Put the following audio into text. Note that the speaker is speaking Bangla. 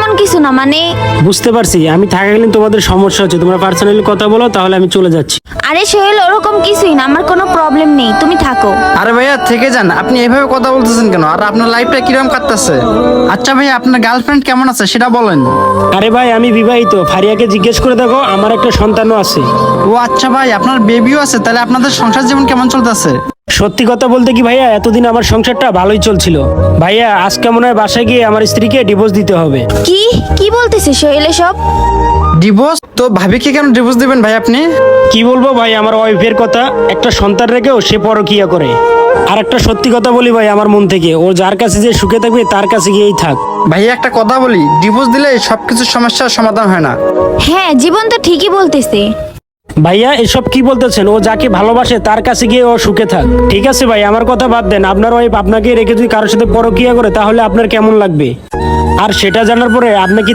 তেমন কিছু না, মানে বুঝতে পারছি, আমি থাকাকালীন তোমাদের সমস্যা হচ্ছে, তোমরা পার্সোনালি কথা বলো, তাহলে আমি চলে যাচ্ছি। আরে সোহেল, ওরকম কিছুই না, আমার কোনো প্রবলেম নেই, তুমি থাকো। আরে ভাইয়া থেকে যান, আপনি এভাবে কথা বলতেছেন কেন? আর আপনার লাইফটা কিরকম কাটতেছে? আচ্ছা ভাইয়া, আপনার গার্লফ্রেন্ড কেমন আছে সেটা বলেন। আরে ভাই, আমি বিবাহিত, ফারিয়াকে জিজ্ঞেস করে দেখো, আমার একটা সন্তানও আছে। ও আচ্ছা ভাই, আপনার বেবিও আছে, তাহলে আপনাদের সংসার জীবন কেমন চলতেছে? সত্যি কথা বলতে কি ভাইয়া, এতদিন আমার সংসারটা ভালোই চলছিল। ভাইয়া আজকে মনে হয় বাসায় গিয়ে আমার স্ত্রীকে ডিভোর্স দিতে হবে। কি কি বলতেছে সোহেল এসব? ডিভোর্স? তো ভাবিকে কেন ডিভোর্স দিবেন ভাই আপনি? কি বলবো ভাই, আমার ওয়াইফের কথা, একটা সন্তান রেখেও সে পরকিয়া করে। আর একটা সত্যি কথা বলি ভাই, আমার মন থেকে, ও যার কাছে যে সুখে থাকবে তার কাছে গিয়েই থাক। ভাইয়া একটা কথা বলি, ডিভোর্স দিলে সবকিছু সমস্যার সমাধান হয় না। হ্যাঁ, জীবন তো ঠিকই বলতেছে। ভাইয়া এসব কি বলতেছেন? ও যাকে ভালোবাসে তার কাছে গিয়ে ও সুখে থাক। ঠিক আছে ভাই, আমার কথা বাদ দেন, আপনার ওয়াইফ আপনাকে রেখে যদি কারোর সাথে পরকিয়া করে তাহলে আপনার কেমন লাগবে? আর সেটা জানার পরে আপনি কি